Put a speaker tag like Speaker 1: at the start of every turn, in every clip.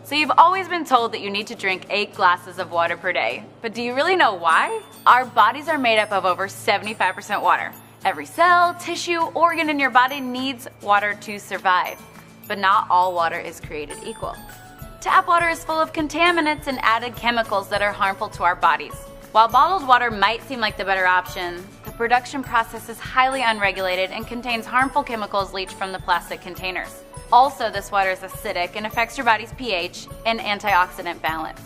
Speaker 1: So you've always been told that you need to drink 8 glasses of water per day, but do you really know why? Our bodies are made up of over 75% water. Every cell, tissue, organ in your body needs water to survive, but not all water is created equal. Tap water is full of contaminants and added chemicals that are harmful to our bodies. While bottled water might seem like the better option, the production process is highly unregulated and contains harmful chemicals leached from the plastic containers. Also, this water is acidic and affects your body's pH and antioxidant balance.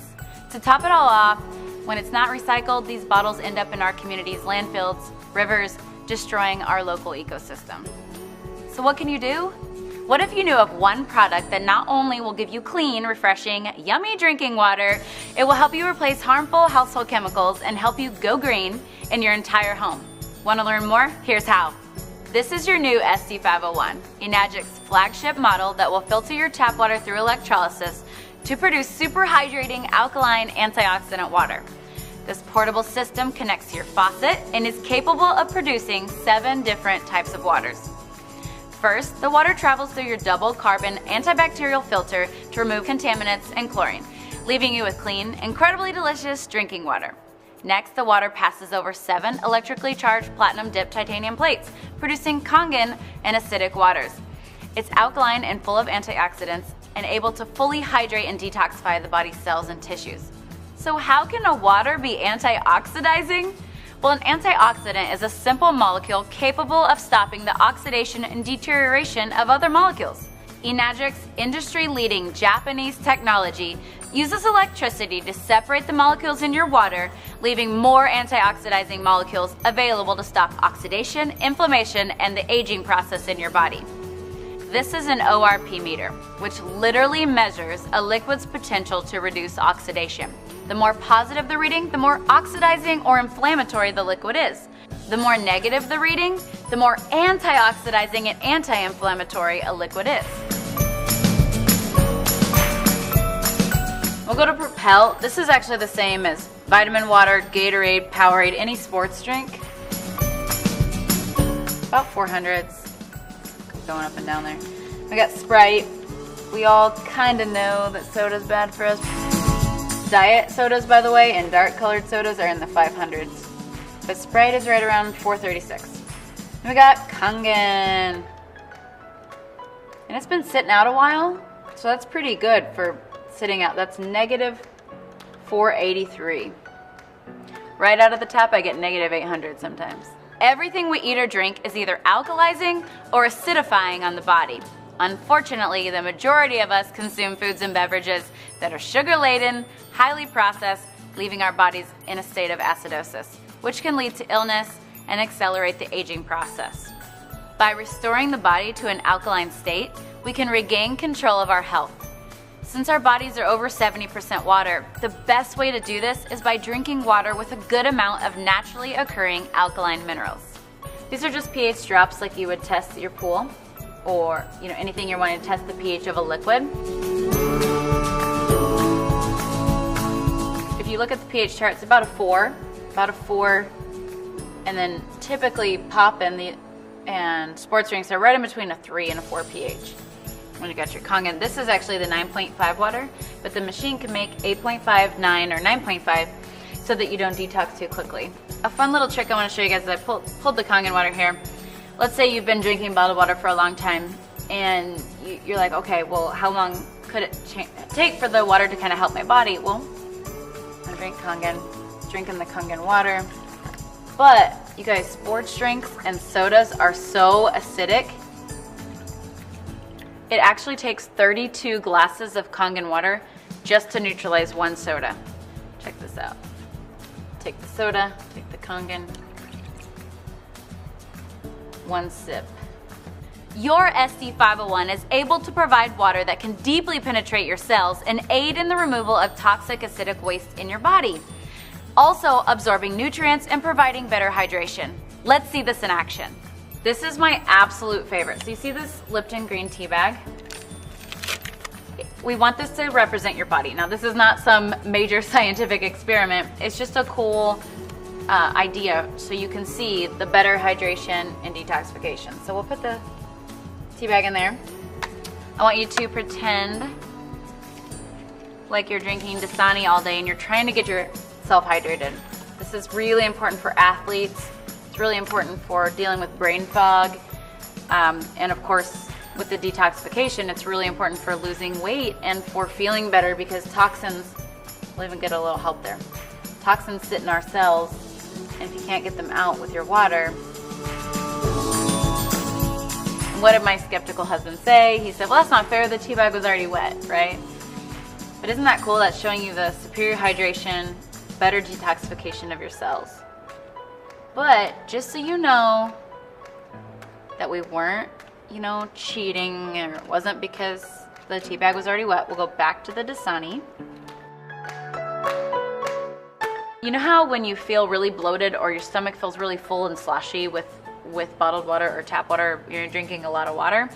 Speaker 1: To top it all off, when it's not recycled, these bottles end up in our community's landfills, rivers, destroying our local ecosystem. So what can you do? What if you knew of one product that not only will give you clean, refreshing, yummy drinking water, it will help you replace harmful household chemicals and help you go green in your entire home? Want to learn more? Here's how. This is your new SC501, Enagic's flagship model that will filter your tap water through electrolysis to produce super hydrating, alkaline, antioxidant water. This portable system connects to your faucet and is capable of producing 7 different types of waters. First, the water travels through your double carbon antibacterial filter to remove contaminants and chlorine, leaving you with clean, incredibly delicious drinking water. Next, the water passes over 7 electrically charged platinum dipped titanium plates, producing Kangen and acidic waters. It's alkaline and full of antioxidants and able to fully hydrate and detoxify the body's cells and tissues. So how can a water be antioxidizing? Well, an antioxidant is a simple molecule capable of stopping the oxidation and deterioration of other molecules. Enagic's industry-leading Japanese technology uses electricity to separate the molecules in your water, leaving more antioxidizing molecules available to stop oxidation, inflammation, and the aging process in your body. This is an ORP meter, which literally measures a liquid's potential to reduce oxidation. The more positive the reading, the more oxidizing or inflammatory the liquid is. The more negative the reading, the more antioxidizing and anti-inflammatory a liquid is. We'll go to Propel. This is actually the same as vitamin water, Gatorade, Powerade, any sports drink. About 400s. Going up and down there. We got Sprite. We all kind of know that soda's bad for us. Diet sodas, by the way, and dark colored sodas are in the 500s. But Sprite is right around 436. And we got Kangen. And it's been sitting out a while, so that's pretty good for sitting out. That's negative 483. Right out of the tap, I get negative 800 sometimes. Everything we eat or drink is either alkalizing or acidifying on the body. Unfortunately, the majority of us consume foods and beverages that are sugar-laden, highly processed, leaving our bodies in a state of acidosis, which can lead to illness and accelerate the aging process. By restoring the body to an alkaline state, we can regain control of our health. Since our bodies are over 70% water, the best way to do this is by drinking water with a good amount of naturally occurring alkaline minerals. These are just pH drops like you would test at your pool, or anything you're wanting to test the pH of a liquid. If you look at the pH chart, it's about a 4, and then typically pop and sports drinks are right in between a 3 and a 4 pH. When you got your Kangen, this is actually the 9.5 water, but the machine can make 8.5, 9, or 9.5 so that you don't detox too quickly. A fun little trick I want to show you guys is I pulled the Kangen water here. Let's say you've been drinking bottled water for a long time, and you're like, okay, well, how long could it take for the water to kind of help my body? Well, I drink Kangen, drinking the Kangen water. But you guys, sports drinks and sodas are so acidic. It actually takes 32 glasses of Kangen water just to neutralize one soda. Check this out. Take the soda, take the Kangen. 1 sip. Your SC501 is able to provide water that can deeply penetrate your cells and aid in the removal of toxic acidic waste in your body, also absorbing nutrients and providing better hydration. Let's see this in action. This is my absolute favorite. So you see this Lipton green tea bag? We want this to represent your body. Now, this is not some major scientific experiment. It's just a cool idea so you can see the better hydration and detoxification. So we'll put the tea bag in there. I want you to pretend like you're drinking Dasani all day and you're trying to get yourself hydrated, this is really important for athletes. It's really important for dealing with brain fog. And of course, with the detoxification, it's really important for losing weight and for feeling better, because toxins, we'll even get a little help there. Toxins sit in our cells, and if you can't get them out with your water. What did my skeptical husband say? He said, well, that's not fair, the tea bag was already wet, right? But isn't that cool? That's showing you the superior hydration, better detoxification of your cells. But just so you know that we weren't, cheating, and it wasn't because the tea bag was already wet, we'll go back to the Dasani. You know how when you feel really bloated or your stomach feels really full and sloshy with bottled water or tap water, you're drinking a lot of water?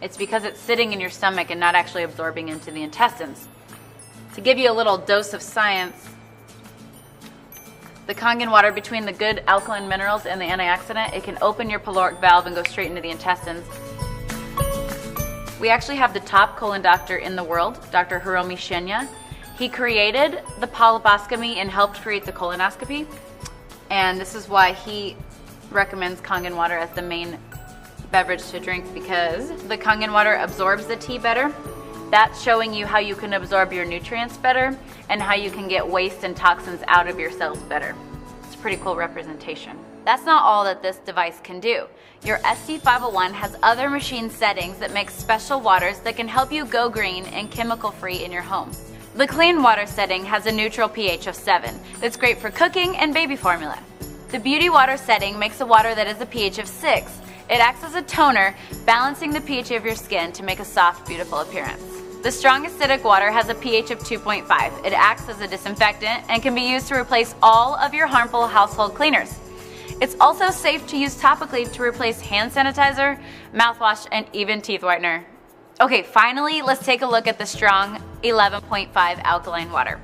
Speaker 1: It's because it's sitting in your stomach and not actually absorbing into the intestines. To give you a little dose of science, the Kangen water, between the good alkaline minerals and the antioxidant, it can open your pyloric valve and go straight into the intestines. We actually have the top colon doctor in the world, Dr. Hiromi Shinya. He created the polyposcopy and helped create the colonoscopy. And this is why he recommends Kangen water as the main beverage to drink, because the Kangen water absorbs the tea better. That's showing you how you can absorb your nutrients better and how you can get waste and toxins out of your cells better. It's a pretty cool representation. That's not all that this device can do. Your SC501 has other machine settings that make special waters that can help you go green and chemical free in your home. The clean water setting has a neutral pH of 7 that's great for cooking and baby formula. The beauty water setting makes a water that is a pH of 6. It acts as a toner, balancing the pH of your skin to make a soft, beautiful appearance. The strong acidic water has a pH of 2.5. It acts as a disinfectant and can be used to replace all of your harmful household cleaners. It's also safe to use topically to replace hand sanitizer, mouthwash, and even teeth whitener. Okay, finally, let's take a look at the strong 11.5 alkaline water.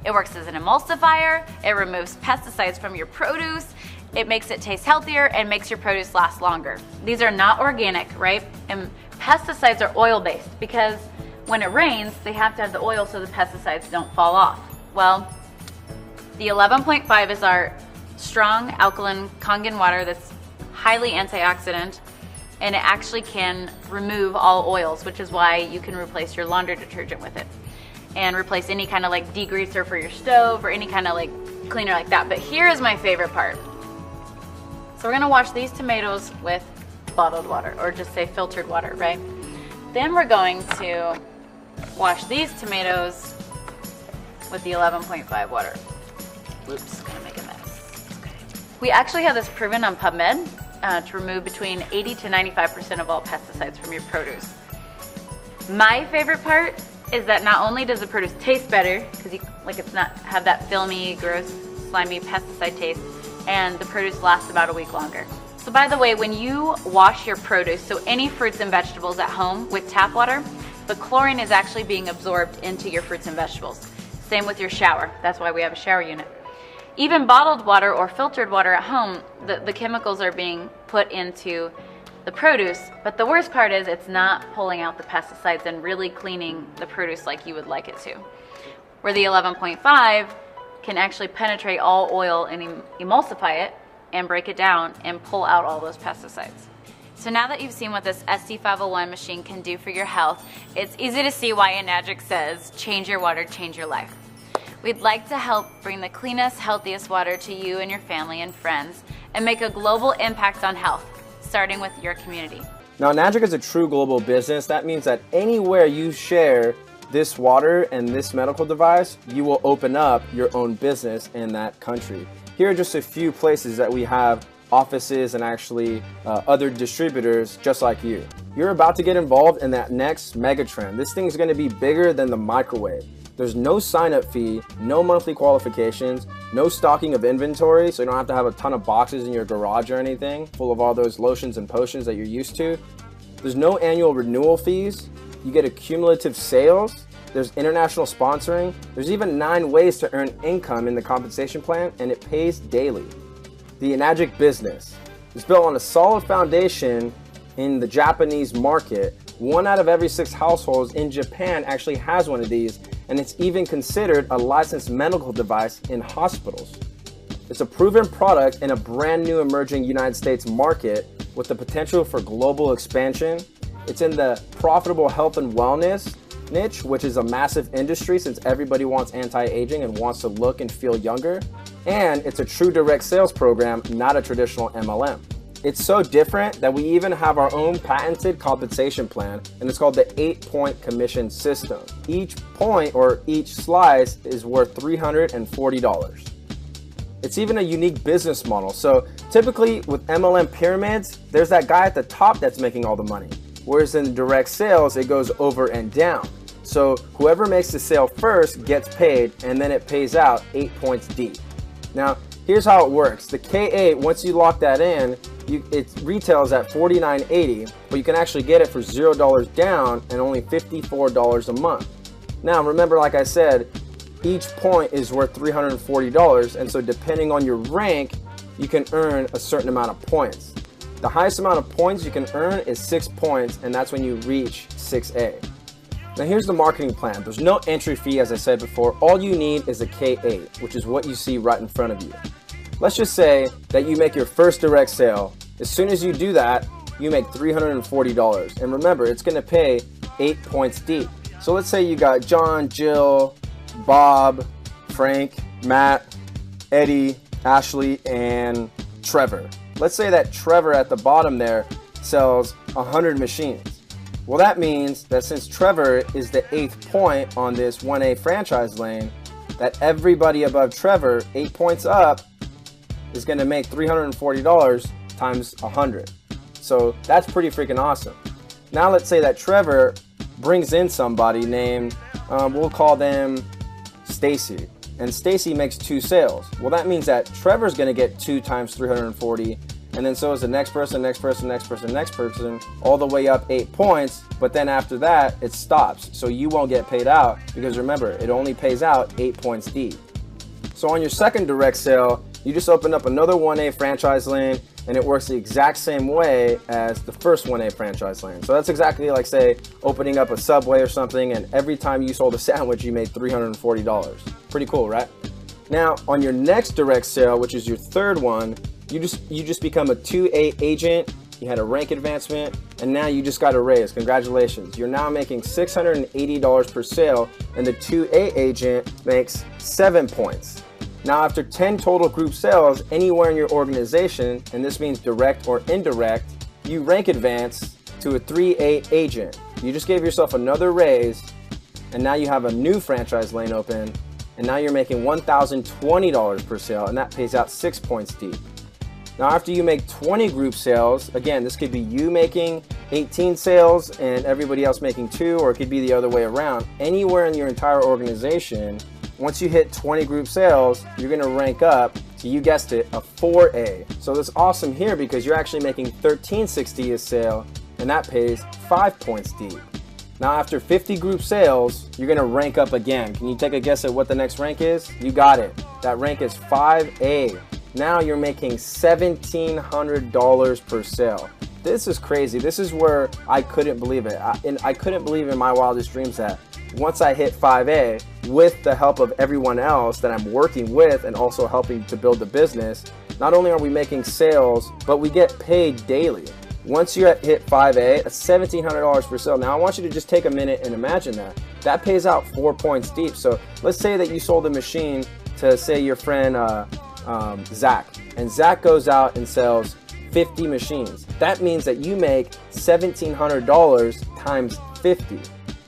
Speaker 1: It works as an emulsifier, it removes pesticides from your produce, it makes it taste healthier, and makes your produce last longer. These are not organic, right? And pesticides are oil-based because when it rains, they have to have the oil so the pesticides don't fall off. Well, the 11.5 is our strong alkaline Kangen water that's highly antioxidant, and it actually can remove all oils, which is why you can replace your laundry detergent with it and replace any kind of like degreaser for your stove or any kind of like cleaner like that. But here is my favorite part. So we're gonna wash these tomatoes with bottled water, or just say filtered water, right? Then we're going to wash these tomatoes with the 11.5 water. Oops, gonna make a mess. Okay. We actually have this proven on PubMed to remove between 80 to 95% of all pesticides from your produce. My favorite part is that not only does the produce taste better, because it's not have that filmy, gross, slimy pesticide taste, and the produce lasts about a week longer. So by the way, when you wash your produce, so any fruits and vegetables at home with tap water, the chlorine is actually being absorbed into your fruits and vegetables. Same with your shower. That's why we have a shower unit. Even bottled water or filtered water at home, the chemicals are being put into the produce, but the worst part is it's not pulling out the pesticides and really cleaning the produce like you would like it to. Where the 11.5 can actually penetrate all oil and emulsify it and break it down and pull out all those pesticides. So now that you've seen what this SC501 machine can do for your health, it's easy to see why Enagic says, change your water, change your life. We'd like to help bring the cleanest, healthiest water to you and your family and friends and make a global impact on health, starting with your community.
Speaker 2: Now, Enagic is a true global business. That means that anywhere you share this water and this medical device, you will open up your own business in that country. Here are just a few places that we have offices and actually other distributors just like you. You're about to get involved in that next mega trend. This thing's gonna be bigger than the microwave. There's no sign-up fee, no monthly qualifications, no stocking of inventory, so you don't have to have a ton of boxes in your garage or anything full of all those lotions and potions that you're used to. There's no annual renewal fees. You get accumulative sales. There's international sponsoring. There's even 9 ways to earn income in the compensation plan, and it pays daily. The Enagic business is built on a solid foundation in the Japanese market. 1 out of every 6 households in Japan actually has one of these, and it's even considered a licensed medical device in hospitals. It's a proven product in a brand new emerging United States market with the potential for global expansion. It's in the profitable health and wellness niche, which is a massive industry since everybody wants anti-aging and wants to look and feel younger. And it's a true direct sales program, not a traditional MLM. It's so different that we even have our own patented compensation plan, and it's called the 8-point commission system. Each point or each slice is worth $340. It's even a unique business model. So typically with MLM pyramids, there's that guy at the top that's making all the money. Whereas in direct sales, it goes over and down. So whoever makes the sale first gets paid, and then it pays out 8 points deep. Now, here's how it works. The K8, once you lock that in, it retails at $49.80, but you can actually get it for $0 down and only $54 a month. Now, remember, like I said, each point is worth $340, and so depending on your rank, you can earn a certain amount of points. The highest amount of points you can earn is 6 points, and that's when you reach 6A. Now here's the marketing plan. There's no entry fee, as I said before. All you need is a K8, which is what you see right in front of you. Let's just say that you make your first direct sale. As soon as you do that, you make $340. And remember, it's gonna pay 8 points deep. So let's say you got John, Jill, Bob, Frank, Matt, Eddie, Ashley, and Trevor. Let's say that Trevor at the bottom there sells 100 machines. Well, that means that since Trevor is the 8th point on this 1A franchise lane, that everybody above Trevor, 8 points up, is going to make $340 times 100. So that's pretty freaking awesome. Now let's say that Trevor brings in somebody named, we'll call them Stacy, and Stacy makes 2 sales. Well, that means that Trevor's going to get 2 times 340, and then so is the next person, next person, next person, next person, all the way up 8 points. But then after that, it stops. So you won't get paid out because remember, it only pays out 8 points deep. So on your second direct sale, you just open up another 1A franchise lane, and it works the exact same way as the first 1A franchise lane. So that's exactly like, say, opening up a Subway or something, and every time you sold a sandwich, you made $340. Pretty cool, right? Now, on your next direct sale, which is your third one, you just become a 2A agent, you had a rank advancement, and now you just got a raise. Congratulations. You're now making $680 per sale, and the 2A agent makes 7 points. Now, after 10 total group sales anywhere in your organization, and this means direct or indirect, you rank advance to a 3A agent. You just gave yourself another raise, and now you have a new franchise lane open, and now you're making $1,020 per sale, and that pays out 6 points deep. Now, after you make 20 group sales, again, this could be you making 18 sales and everybody else making 2, or it could be the other way around. Anywhere in your entire organization, once you hit 20 group sales, you're gonna rank up to, you guessed it, a 4A. So that's awesome here because you're actually making $13.60 a sale, and that pays 5 points deep. Now, after 50 group sales, you're gonna rank up again. Can you take a guess at what the next rank is? You got it. That rank is 5A. Now you're making $1,700 per sale. This is crazy. This is where I couldn't believe it. I couldn't believe in my wildest dreams that once I hit 5A, with the help of everyone else that I'm working with and also helping to build the business, not only are we making sales, but we get paid daily. Once you hit 5A, that's $1,700 per sale. Now I want you to just take a minute and imagine that. That pays out 4 points deep. So let's say that you sold a machine to, say, your friend Zach, and Zach goes out and sells 50 machines. That means that you make $1,700 times 50.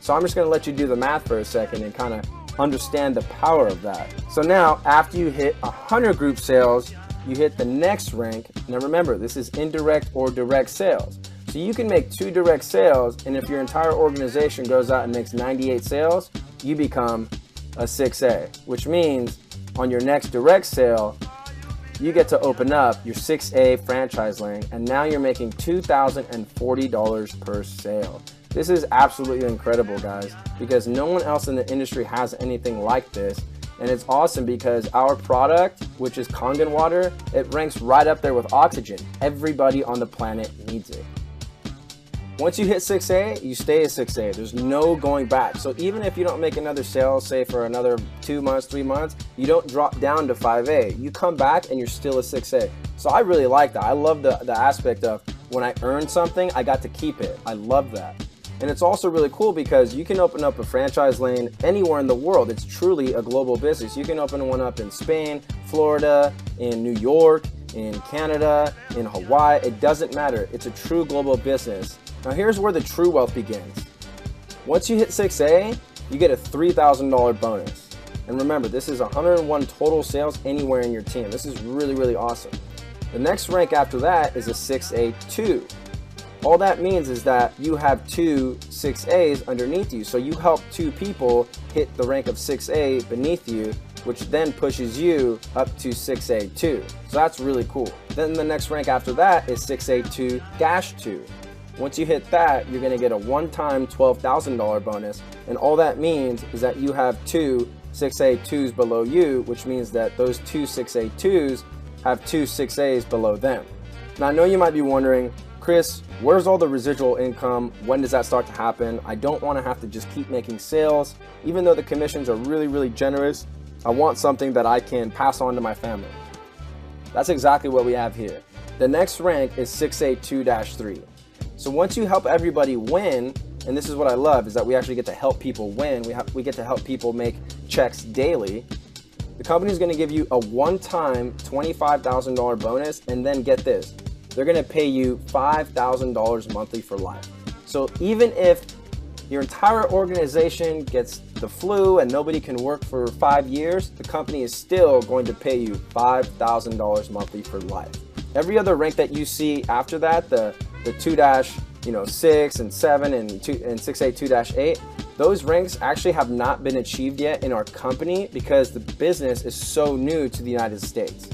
Speaker 2: So I'm just going to let you do the math for a second and kind of understand the power of that. So now, after you hit 100 group sales, you hit the next rank. Now remember, this is indirect or direct sales. So you can make 2 direct sales, and if your entire organization goes out and makes 98 sales, you become a 6A, which means on your next direct sale, you get to open up your 6A franchise lane, and now you're making $2,040 per sale. This is absolutely incredible, guys, because no one else in the industry has anything like this. And it's awesome because our product, which is Kangen water, it ranks right up there with oxygen. Everybody on the planet needs it. Once you hit 6A, you stay at 6A. There's no going back. So even if you don't make another sale, say for another 2 months, 3 months, you don't drop down to 5A. You come back and you're still at 6A. So I really like that. I love the aspect of when I earn something, I got to keep it. I love that. And it's also really cool because you can open up a franchise lane anywhere in the world. It's truly a global business. You can open one up in Spain, Florida, in New York, in Canada, in Hawaii. It doesn't matter. It's a true global business. Now here's where the true wealth begins. Once you hit 6A, you get a $3,000 bonus. And remember, this is 101 total sales anywhere in your team. This is really, really awesome. The next rank after that is a 6A2. All that means is that you have 2 6As underneath you. So you help 2 people hit the rank of 6A beneath you, which then pushes you up to 6A2. So that's really cool. Then the next rank after that is 6A2-2. Once you hit that, you're gonna get a one-time $12,000 bonus. And all that means is that you have 2 6A2s below you, which means that those 2 6A2s have 2 6As below them. Now I know you might be wondering, Chris, where's all the residual income? When does that start to happen? I don't wanna have to just keep making sales. Even though the commissions are really, really generous, I want something that I can pass on to my family. That's exactly what we have here. The next rank is 6A2-3. So once you help everybody win, and this is what I love, is that we actually get to help people win. We get to help people make checks daily. The company is going to give you a one-time $25,000 bonus, and then get this, they're going to pay you $5,000 monthly for life. So even if your entire organization gets the flu and nobody can work for 5 years, the company is still going to pay you $5,000 monthly for life. Every other rank that you see after that, the 2-6 and 7 and 6A2-8, those ranks actually have not been achieved yet in our company because the business is so new to the United States.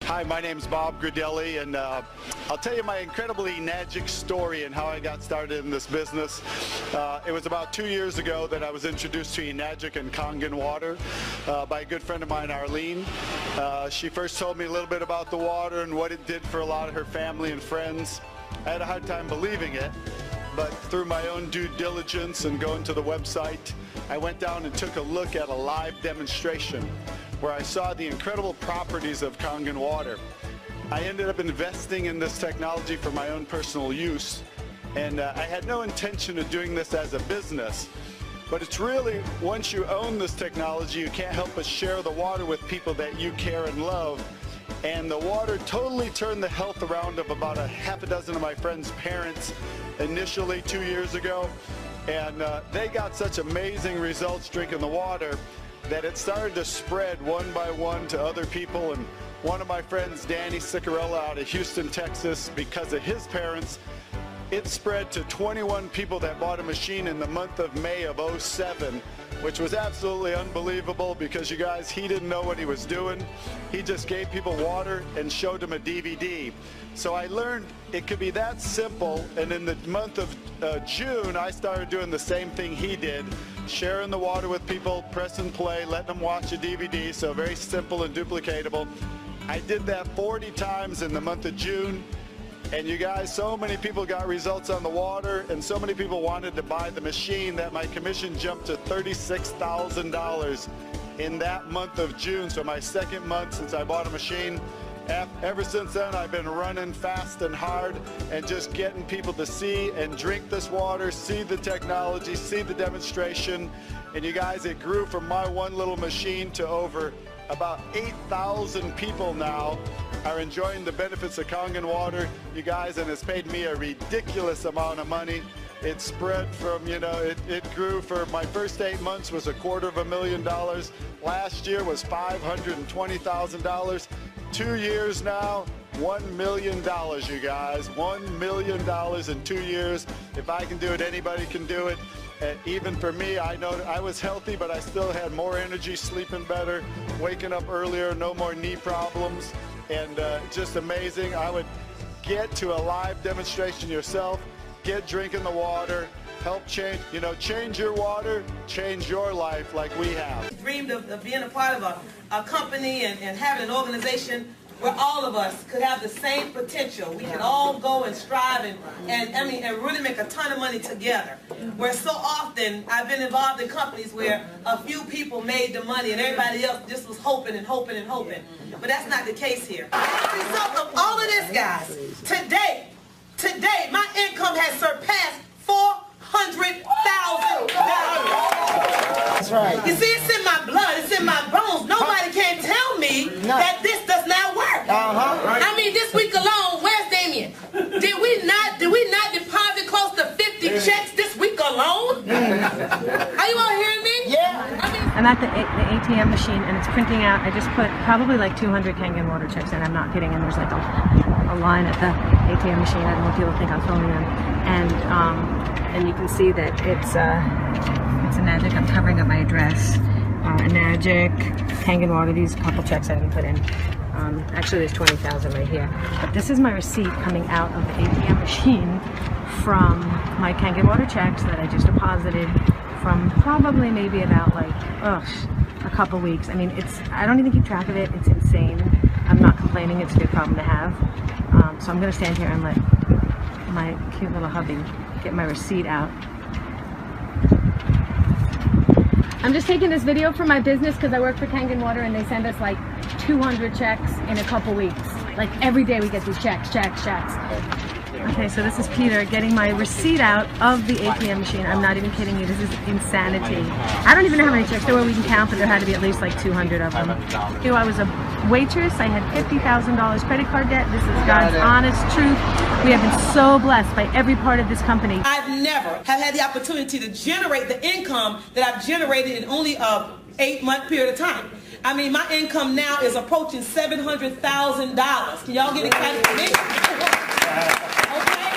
Speaker 3: Hi, my name's Bob Gridelli, and I'll tell you my incredibly Enagic story and how I got started in this business. It was about 2 years ago that I was introduced to Enagic and Kangen water by a good friend of mine, Arlene. She first told me a little bit about the water and what it did for a lot of her family and friends. I had a hard time believing it, but through my own due diligence and going to the website, I went down and took a look at a live demonstration where I saw the incredible properties of Kangen water. I ended up investing in this technology for my own personal use, and I had no intention of doing this as a business. But it's really, once you own this technology, you can't help but share the water with people that you care and love. And the water totally turned the health around of about a half a dozen of my friends' parents initially 2 years ago. And they got such amazing results drinking the water that it started to spread one by one to other people. And one of my friends, Danny Sicarella out of Houston, Texas, because of his parents, it spread to 21 people that bought a machine in the month of May of '07, which was absolutely unbelievable because, you guys, he didn't know what he was doing. He just gave people water and showed them a DVD. So I learned it could be that simple, and in the month of June, I started doing the same thing he did, sharing the water with people, press and play, letting them watch a DVD, so very simple and duplicatable. I did that 40 times in the month of June. And you guys, so many people got results on the water, and so many people wanted to buy the machine that my commission jumped to $36,000 in that month of June. So my second month since I bought a machine. Ever since then, I've been running fast and hard and just getting people to see and drink this water, see the technology, see the demonstration. And you guys, it grew from my one little machine to over about 8,000 people now are enjoying the benefits of Kangen water, you guys, and it's paid me a ridiculous amount of money. It spread from, it grew for my first 8 months was $250,000. Last year was $520,000. 2 years now, $1 million, you guys. $1 million in 2 years. If I can do it, anybody can do it. Even for me, I know I was healthy, but I still had more energy, sleeping better, waking up earlier, no more knee problems, and just amazing. I would get to a live demonstration yourself, get drinking the water, help change, change your water, change your life like we have.
Speaker 4: Dreamed of being a part of a company and having an organization where all of us could have the same potential. We could all go and strive and really make a ton of money together. Where so often I've been involved in companies where a few people made the money and everybody else just was hoping and hoping and hoping. But that's not the case here. As a result of all of this, guys, today, my income has surpassed $400,000.
Speaker 5: That's right.
Speaker 4: You see, it's in my blood, it's in my bones. Nobody can tell me that this does not work. I mean, this week alone, where's Damien? Did we not deposit close to 50 checks this week alone? Are you all hearing me?
Speaker 5: Yeah.
Speaker 6: I'm at the ATM machine and it's printing out. I just put probably like 200 Kangen water checks in. I'm not kidding. And there's like a line at the ATM machine. I don't know if people think I'm filming them. And you can see that it's a Magic. I'm covering up my address. A Magic, Kangen water. These couple checks I didn't put in. Actually, there's 20,000 right here. But this is my receipt coming out of the ATM machine from my Kangen water checks that I just deposited from probably maybe about like a couple weeks. I mean, I don't even keep track of it. It's insane. I'm not complaining. It's a good problem to have. So I'm gonna stand here and let my cute little hubby get my receipt out. I'm just taking this video for my business because I work for Kangen Water and they send us like 200 checks in a couple weeks. Like every day we get these checks. Okay, so this is Peter getting my receipt out of the ATM machine. I'm not even kidding you, this is insanity. I don't even know how many checks there were we can count, but there had to be at least like 200 of them. You know, I was a waitress, I had $50,000 credit card debt. This is God's honest truth. We have been so blessed by every part of this company.
Speaker 4: I've never have had the opportunity to generate the income that I've generated in only a 8-month period of time. I mean, my income now is approaching $700,000. Can y'all get excited for me? Okay?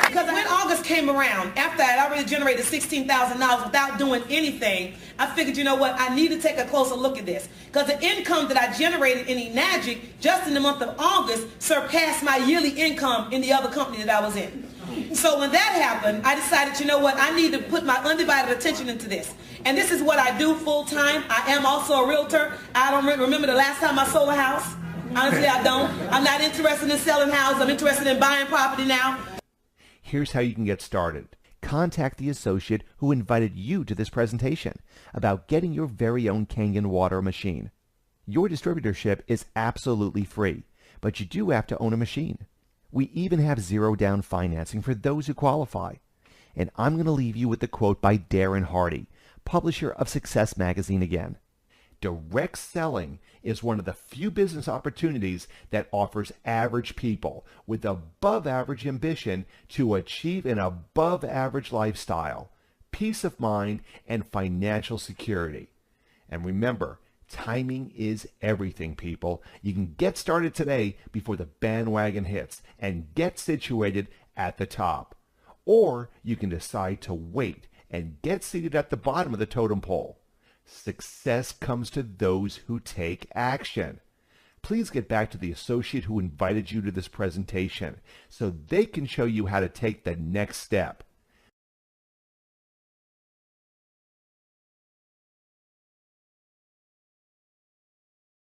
Speaker 4: Because when August came around, after I already generated $16,000 without doing anything, I figured, you know what, I need to take a closer look at this. Because the income that I generated in Magic just in the month of August surpassed my yearly income in the other company that I was in. So when that happened, I decided, you know what, I need to put my undivided attention into this. And this is what I do full time. I am also a realtor. I don't remember the last time I sold a house. Honestly, I don't. I'm not interested in selling houses. I'm interested in buying property now.
Speaker 7: Here's how you can get started. Contact the associate who invited you to this presentation about getting your very own Kangen water machine. Your distributorship is absolutely free, but you do have to own a machine. We even have zero-down financing for those who qualify. And I'm going to leave you with the quote by Darren Hardy, publisher of Success Magazine again. Direct selling is one of the few business opportunities that offers average people with above-average ambition to achieve an above-average lifestyle, peace of mind, and financial security. And remember, timing is everything, people. You can get started today before the bandwagon hits and get situated at the top. Or you can decide to wait and get seated at the bottom of the totem pole. Success comes to those who take action. Please get back to the associate who invited you to this presentation so they can show you how to take the next step.